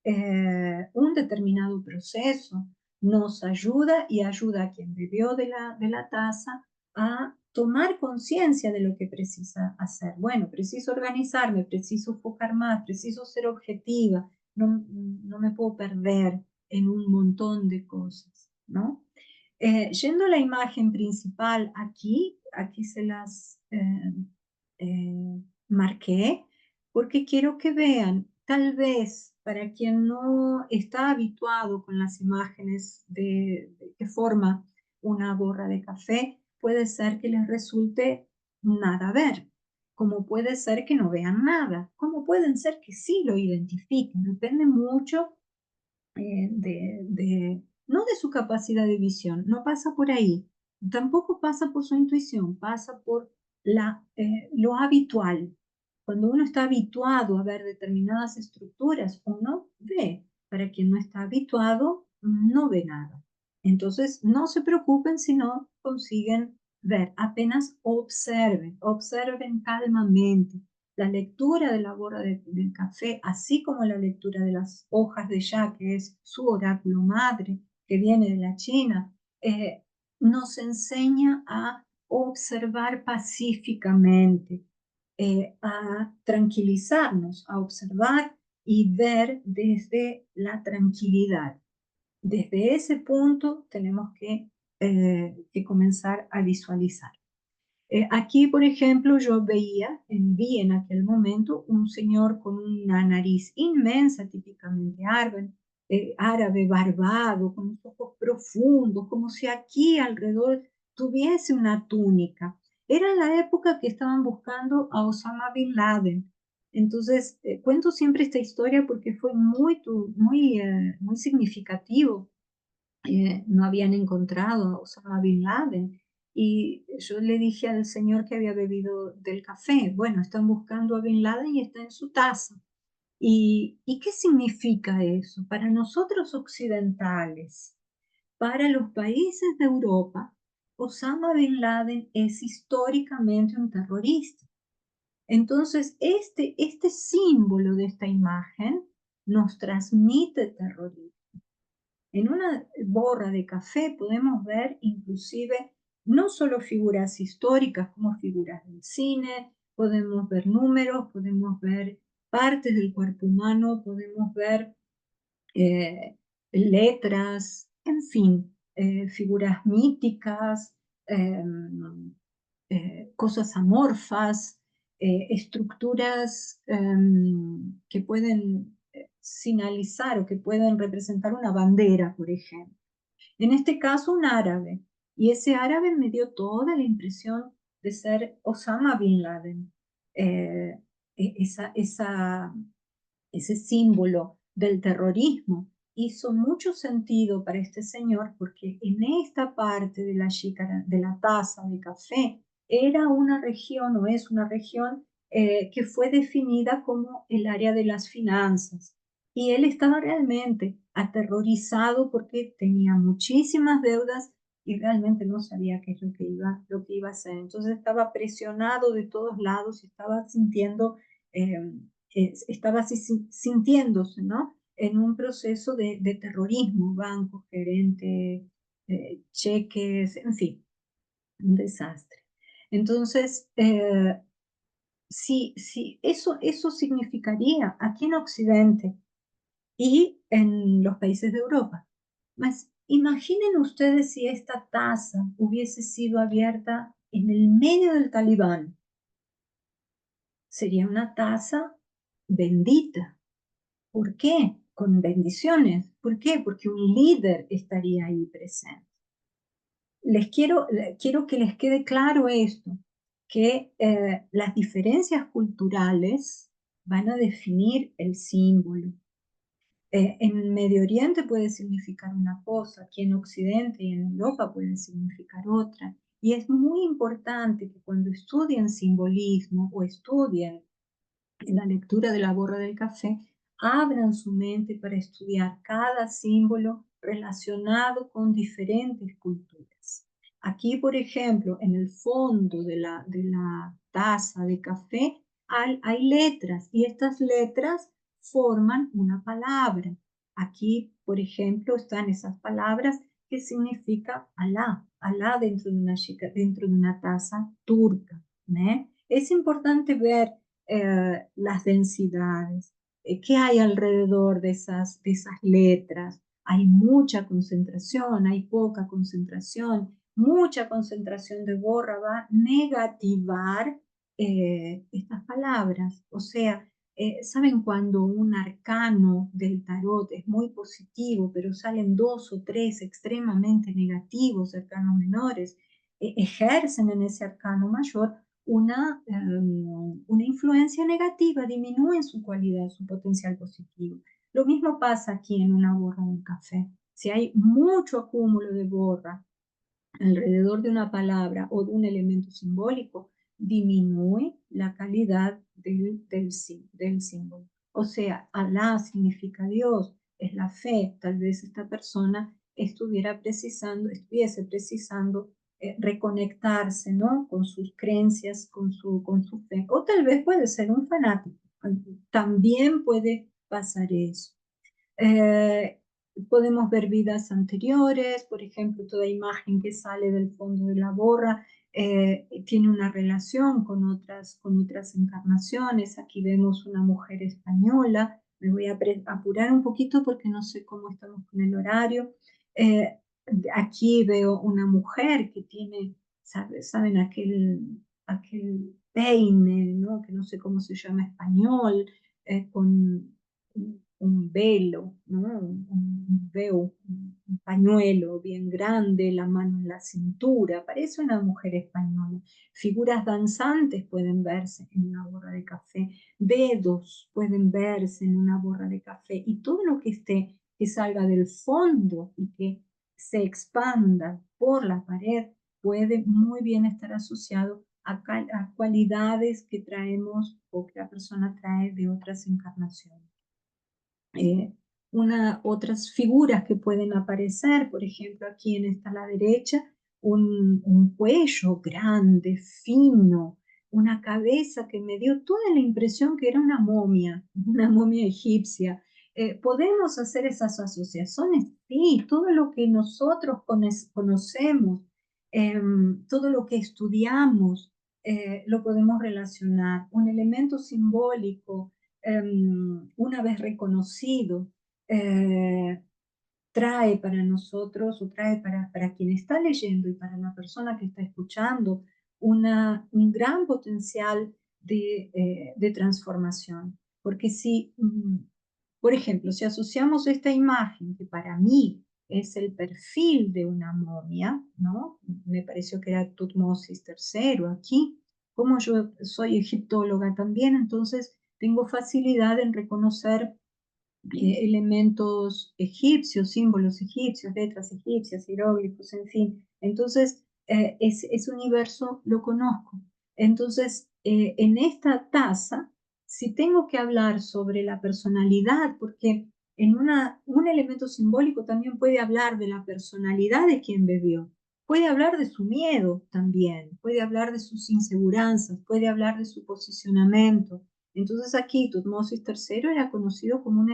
un determinado proceso nos ayuda y ayuda a quien bebió de la taza a tomar conciencia de lo que precisa hacer. Bueno, preciso organizarme, preciso enfocar más, preciso ser objetiva, no me puedo perder en un montón de cosas, ¿no? Yendo a la imagen principal, aquí se las marqué, porque quiero que vean, tal vez para quien no está habituado con las imágenes que forma una borra de café, puede ser que les resulte nada ver. como puede ser que no vean nada, como pueden ser que sí lo identifiquen. Depende mucho no de su capacidad de visión, no pasa por ahí, tampoco pasa por su intuición, pasa por lo habitual. Cuando uno está habituado a ver determinadas estructuras, uno ve. Para quien no está habituado, no ve nada. Entonces, no se preocupen si no consiguen ver, apenas observen, observen calmamente. La lectura de la borra del café, así como la lectura de las hojas de ya, que es su oráculo madre, que viene de la China, nos enseña a observar pacíficamente, a tranquilizarnos, a observar y ver desde la tranquilidad. Desde ese punto tenemos que comenzar a visualizar. Aquí, por ejemplo, yo vi en aquel momento un señor con una nariz inmensa, típicamente árabe, barbado, con los ojos profundos, como si aquí alrededor tuviese una túnica. Era la época que estaban buscando a Osama Bin Laden. Entonces, cuento siempre esta historia porque fue muy significativo. No habían encontrado a Osama Bin Laden. Y yo le dije al señor que había bebido del café, bueno, están buscando a Bin Laden y está en su taza. ¿Y qué significa eso? Para nosotros occidentales, para los países de Europa, Osama Bin Laden es históricamente un terrorista. Entonces, este símbolo de esta imagen nos transmite terrorismo. En una borra de café podemos ver inclusive no solo figuras históricas como figuras del cine, podemos ver números, podemos ver partes del cuerpo humano, podemos ver eh, letras, en fin, figuras míticas, eh, cosas amorfas, estructuras que pueden señalizar o que pueden representar una bandera, por ejemplo. En este caso, un árabe. Y ese árabe me dio toda la impresión de ser Osama Bin Laden. Eh, esa, esa, ese símbolo del terrorismo hizo mucho sentido para este señor porque en esta parte de la xícara, de la taza de café, era una región o es una región que fue definida como el área de las finanzas. Y él estaba realmente aterrorizado porque tenía muchísimas deudas y realmente no sabía qué es lo que iba a hacer. Entonces estaba presionado de todos lados y estaba sintiendo eh, estaba así sintiéndose, ¿no? En un proceso de terrorismo, banco, gerente, cheques, en fin, un desastre. Entonces, sí, eso significaría aquí en Occidente y en los países de Europa. Mas imaginen ustedes si esta taza hubiese sido abierta en el medio del Talibán. Sería una taza bendita. ¿Por qué? Con bendiciones. ¿Por qué? Porque un líder estaría ahí presente. Quiero que les quede claro esto, que las diferencias culturales van a definir el símbolo. En Medio Oriente puede significar una cosa, aquí en Occidente y en Europa puede significar otra. Y es muy importante que cuando estudien simbolismo o estudien en la lectura de la borra del café, abran su mente para estudiar cada símbolo relacionado con diferentes culturas. Aquí, por ejemplo, en el fondo de la taza de café hay letras y estas letras forman una palabra. Aquí, por ejemplo, están esas palabras que significa Alá, Alá dentro de una taza turca. ¿eh? Es importante ver las densidades, qué hay alrededor de esas letras. Hay mucha concentración, hay poca concentración, mucha concentración de borra va a negativar estas palabras. O sea, ¿saben cuando un arcano del tarot es muy positivo, pero salen dos o tres extremadamente negativos, arcanos menores? Ejercen en ese arcano mayor una influencia negativa, disminuyen su cualidad, su potencial positivo. Lo mismo pasa aquí en una borra de café. Si hay mucho acúmulo de borra alrededor de una palabra o de un elemento simbólico, disminuye la calidad del símbolo. O sea, Alá significa Dios, es la fe. Tal vez esta persona estuviese precisando reconectarse, ¿no? Con sus creencias, con su fe. O tal vez puede ser un fanático. También puede pasar eso. Eh, Podemos ver vidas anteriores, por ejemplo, toda imagen que sale del fondo de la borra tiene una relación con otras encarnaciones. Aquí vemos una mujer española. Me voy a apurar un poquito porque no sé cómo estamos con el horario. Eh, Aquí veo una mujer que tiene, ¿saben? Aquel peine, ¿no? Que no sé cómo se llama en español, con un velo, ¿no? Un pañuelo bien grande, la mano en la cintura, parece una mujer española. Figuras danzantes pueden verse en una borra de café, dedos pueden verse en una borra de café, y todo lo que salga del fondo y que se expanda por la pared puede muy bien estar asociado a cualidades que traemos o que la persona trae de otras encarnaciones. eh, Otras figuras que pueden aparecer, por ejemplo, aquí en esta a la derecha, un cuello grande, fino, una cabeza que me dio toda la impresión que era una momia egipcia. ¿Podemos hacer esas asociaciones? Sí, todo lo que nosotros conocemos, todo lo que estudiamos, lo podemos relacionar. Un elemento simbólico una vez reconocido, eh, trae para nosotros o trae para quien está leyendo y para la persona que está escuchando un gran potencial de transformación. Porque si, por ejemplo, si asociamos esta imagen, que para mí es el perfil de una momia, ¿no? Me pareció que era Tutmosis III aquí. Como yo soy egiptóloga también, entonces tengo facilidad en reconocer elementos egipcios, símbolos egipcios, letras egipcias, jeroglíficos, en fin. Entonces, ese universo lo conozco. Entonces, en esta taza, si tengo que hablar sobre la personalidad, porque un elemento simbólico también puede hablar de la personalidad de quien bebió, puede hablar de su miedo también, puede hablar de sus inseguranzas, puede hablar de su posicionamiento. Entonces aquí Tutmosis III era conocido como un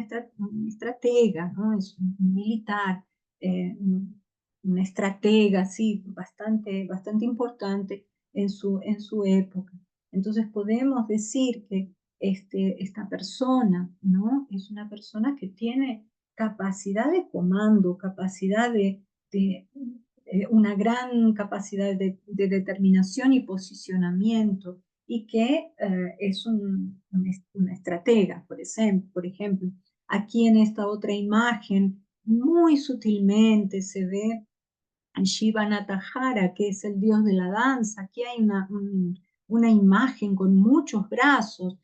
estratega, ¿no? Es un militar, un estratega, sí, bastante importante en su época. Entonces podemos decir que esta persona, ¿no? Es una persona que tiene capacidad de comando, capacidad de una gran capacidad de determinación y posicionamiento, y que es una estratega, por ejemplo. Aquí en esta otra imagen, muy sutilmente se ve Shiva Natahara, que es el dios de la danza. Aquí hay una imagen con muchos brazos.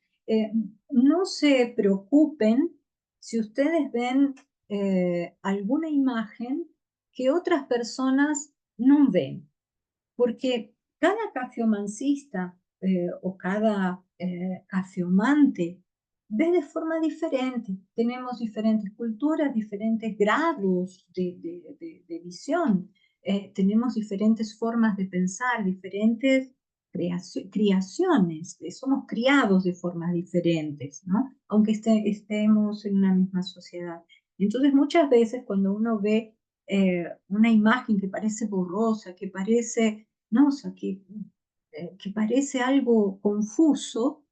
No se preocupen si ustedes ven alguna imagen que otras personas no ven, porque cada cafiomancista o cada cafiomante ve de forma diferente. Tenemos diferentes culturas, diferentes grados de visión, tenemos diferentes formas de pensar, diferentes criaciones, somos criados de formas diferentes, ¿no? Aunque estemos en una misma sociedad. Entonces, muchas veces cuando uno ve una imagen que parece borrosa, que parece, no, o sea, que parece algo confuso,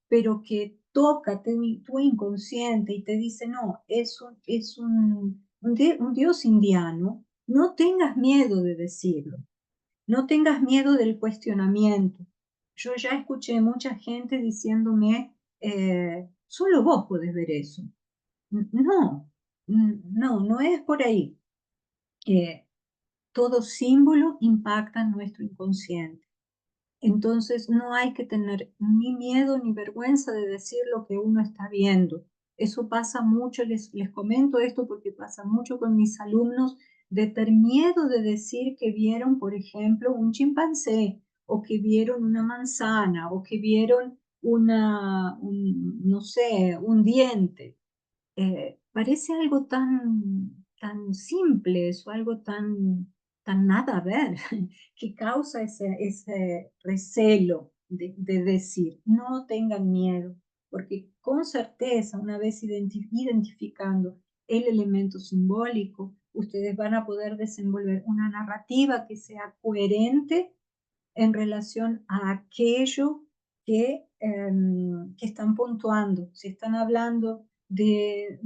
pero que toca tu inconsciente y te dice, no, un dios indiano, no tengas miedo de decirlo, no tengas miedo del cuestionamiento. Yo ya escuché mucha gente diciéndome, solo vos podés ver eso. No, no es por ahí. Eh, Todo símbolo impacta en nuestro inconsciente. Entonces no hay que tener ni miedo ni vergüenza de decir lo que uno está viendo. Eso pasa mucho, les comento esto porque pasa mucho con mis alumnos, de tener miedo de decir que vieron, por ejemplo, un chimpancé, o que vieron una manzana, o que vieron no sé, un diente. Parece algo tan simple, o algo tan nada a ver, que causa ese recelo de decir, no tengan miedo, porque con certeza, una vez identificando el elemento simbólico, ustedes van a poder desenvolver una narrativa que sea coherente en relación a aquello que están puntuando. Si están hablando de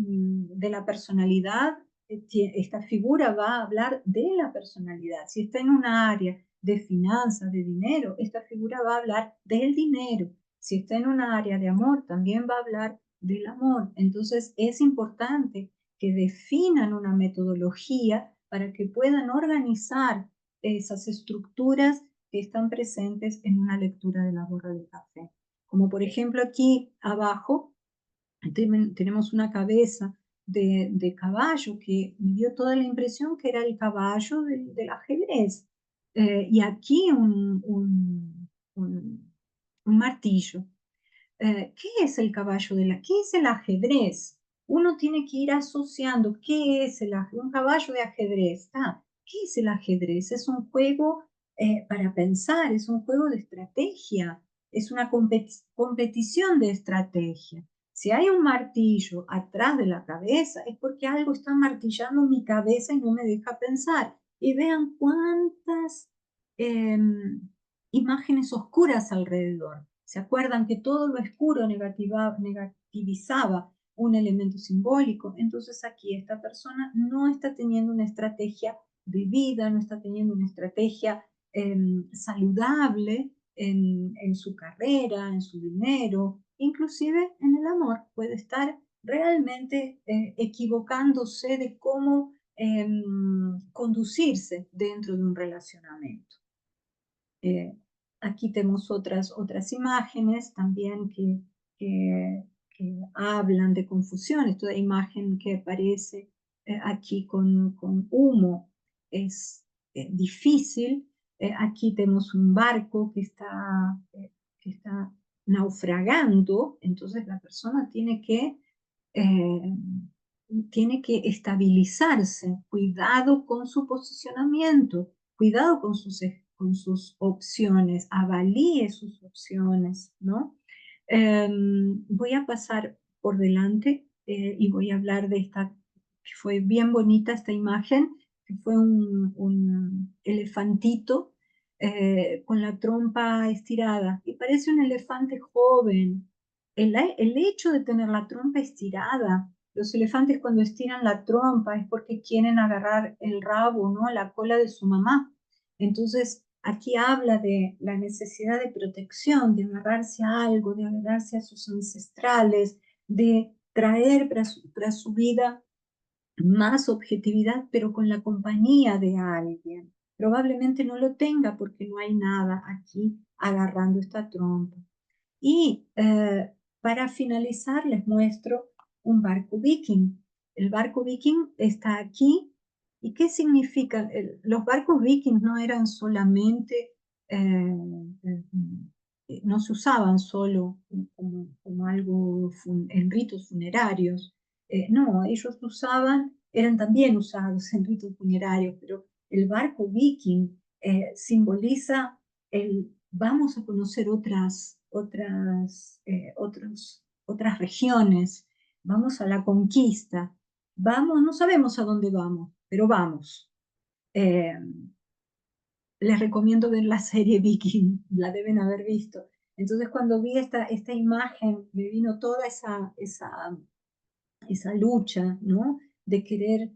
la personalidad, esta figura va a hablar de la personalidad. Si está en una área de finanzas, de dinero, esta figura va a hablar del dinero. Si está en una área de amor, también va a hablar del amor. Entonces es importante que definan una metodología para que puedan organizar esas estructuras que están presentes en una lectura de la borra de café. Como por ejemplo aquí abajo tenemos una cabeza de caballo que me dio toda la impresión que era el caballo del ajedrez. Y aquí un martillo. ¿Qué es el caballo qué es el ajedrez? Uno tiene que ir asociando qué es un caballo de ajedrez. ¿Qué es el ajedrez? Es un juego para pensar, es un juego de estrategia, es una competición de estrategia. Si hay un martillo atrás de la cabeza, es porque algo está martillando mi cabeza y no me deja pensar. Y vean cuántas imágenes oscuras alrededor. ¿Se acuerdan que todo lo oscuro negativizaba un elemento simbólico? Entonces aquí esta persona no está teniendo una estrategia de vida, no está teniendo una estrategia saludable en su carrera, en su dinero, inclusive en el amor. Puede estar realmente equivocándose de cómo conducirse dentro de un relacionamiento. Eh, Aquí tenemos otras imágenes también que hablan de confusión. Esta imagen que aparece aquí con humo es difícil. Aquí tenemos un barco que está naufragando, entonces la persona eh, tiene que estabilizarse. Cuidado con su posicionamiento, cuidado con sus opciones, avalíe sus opciones, ¿no? Voy a pasar por delante y voy a hablar de esta, que fue bien bonita esta imagen, que fue un elefantito con la trompa estirada, y parece un elefante joven. El hecho de tener la trompa estirada, los elefantes cuando estiran la trompa es porque quieren agarrar el rabo, ¿no? La cola de su mamá. Entonces, aquí habla de la necesidad de protección, de agarrarse a algo, de agarrarse a sus ancestrales, de traer para su vida más objetividad, pero con la compañía de alguien. Probablemente no lo tenga porque no hay nada aquí agarrando esta trompa. Y para finalizar les muestro un barco viking. El barco viking está aquí. ¿Y qué significa? Los barcos vikings no eran solamente, no se usaban solo como algo en ritos funerarios. No, ellos eran también usados en ritos funerarios, pero el barco viking simboliza vamos a conocer otras regiones, vamos a la conquista, no sabemos a dónde vamos, pero vamos. Eh, Les recomiendo ver la serie Viking, la deben haber visto. Entonces cuando vi esta imagen, me vino toda esa lucha, ¿no? De querer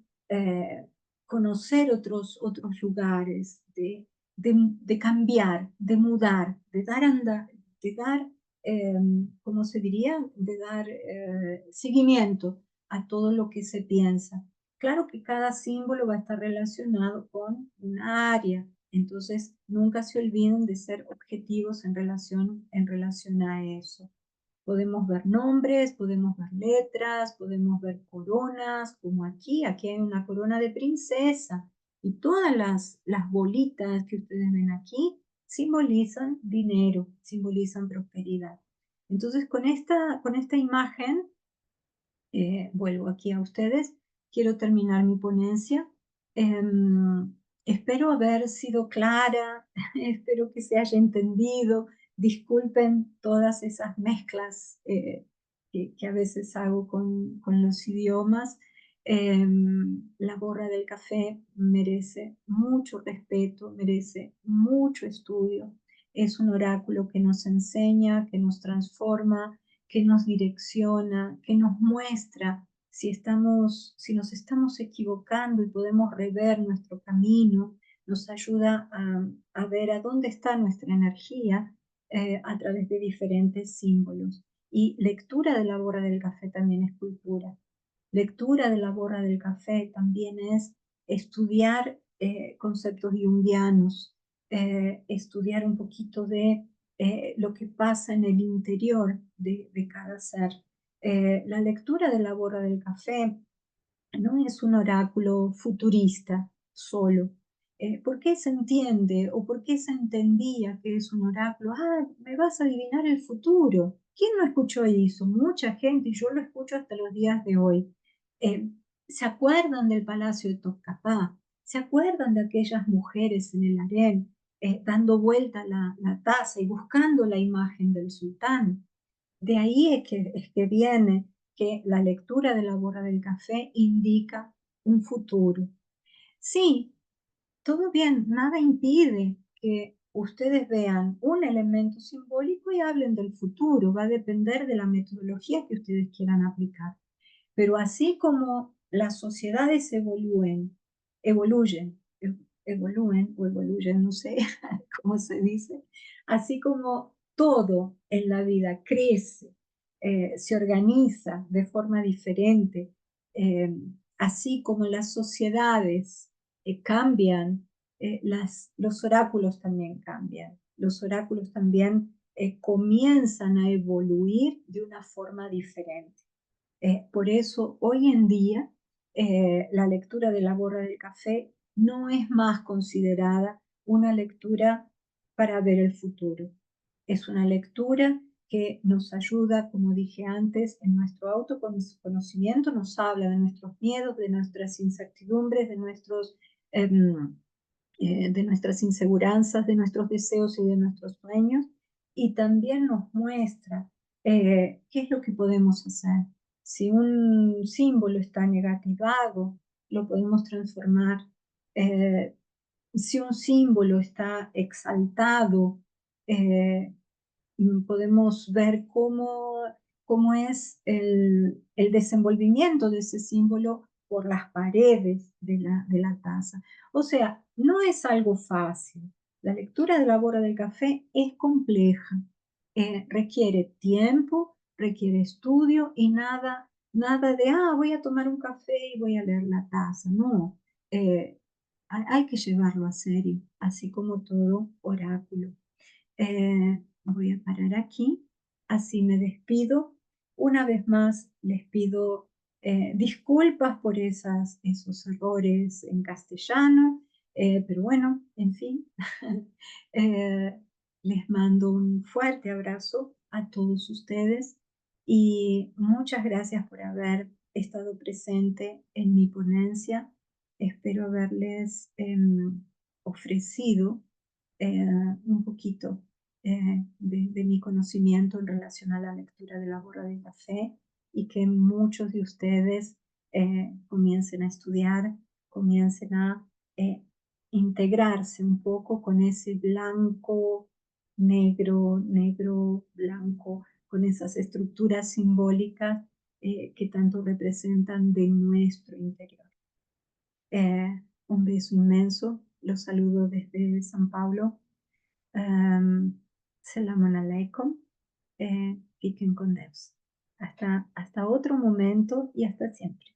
conocer otros lugares, de cambiar, de mudar, de dar, ¿cómo se diría? De dar seguimiento a todo lo que se piensa. Claro que cada símbolo va a estar relacionado con un área Entonces, nunca se olviden de ser objetivos en relación a eso. Podemos ver nombres, podemos ver letras, podemos ver coronas, como aquí hay una corona de princesa. Y todas las bolitas que ustedes ven aquí simbolizan dinero, simbolizan prosperidad. Entonces, con esta imagen, vuelvo aquí a ustedes, quiero terminar mi ponencia. Espero haber sido clara, espero que se haya entendido. Disculpen todas esas mezclas que a veces hago con los idiomas. La borra del café merece mucho respeto, merece mucho estudio. Es un oráculo que nos enseña, que nos transforma, que nos direcciona, que nos muestra si nos estamos equivocando y podemos rever nuestro camino, nos ayuda a ver a dónde está nuestra energía a través de diferentes símbolos. Y lectura de la borra del café también es cultura. Lectura de la borra del café también es estudiar conceptos junguianos, estudiar un poquito de lo que pasa en el interior de cada ser. La lectura de la borra del café no es un oráculo futurista solo. ¿Por qué se entiende o por qué se entendía que es un oráculo? Ah, me vas a adivinar el futuro. ¿Quién no escuchó eso? Mucha gente, y yo lo escucho hasta los días de hoy. Eh, ¿Se acuerdan del Palacio de Topkapá? ¿Se acuerdan de aquellas mujeres en el harén dando vuelta la taza y buscando la imagen del sultán? De ahí es que viene que la lectura de la borra del café indica un futuro. Sí, todo bien, nada impide que ustedes vean un elemento simbólico y hablen del futuro, va a depender de la metodología que ustedes quieran aplicar. Pero así como las sociedades evoluyen, evoluyen, no sé cómo se dice, así como todo en la vida crece, se organiza de forma diferente, eh, así como las sociedades cambian, los oráculos también cambian. Los oráculos también comienzan a evoluir de una forma diferente. Por eso hoy en día la lectura de la borra del café no es más considerada una lectura para ver el futuro. Es una lectura que nos ayuda, como dije antes, en nuestro autoconocimiento, nos habla de nuestros miedos, de nuestras incertidumbres, em, de nuestras inseguranzas, de nuestros deseos y de nuestros sueños, y también nos muestra qué es lo que podemos hacer. Si un símbolo está negativado, lo podemos transformar. Eh, si un símbolo está exaltado, eh, podemos ver cómo es el desenvolvimiento de ese símbolo por las paredes de la taza. O sea, no es algo fácil. La lectura de la borra del café es compleja, requiere tiempo, requiere estudio y nada de, voy a tomar un café y voy a leer la taza. No, hay que llevarlo a serio, así como todo oráculo. Voy a parar aquí, así me despido. Una vez más les pido disculpas por esos errores en castellano, pero bueno, en fin, eh, les mando un fuerte abrazo a todos ustedes y muchas gracias por haber estado presente en mi ponencia. Espero haberles ofrecido un poquito de mi conocimiento en relación a la lectura de la borra del café y que muchos de ustedes comiencen a estudiar, comiencen a eh, integrarse un poco con ese blanco, negro, negro, blanco, con esas estructuras simbólicas que tanto representan de nuestro interior. Un beso inmenso, los saludo desde San Pablo. Selamun aleikum, fiquen con Dios. Hasta otro momento y hasta siempre.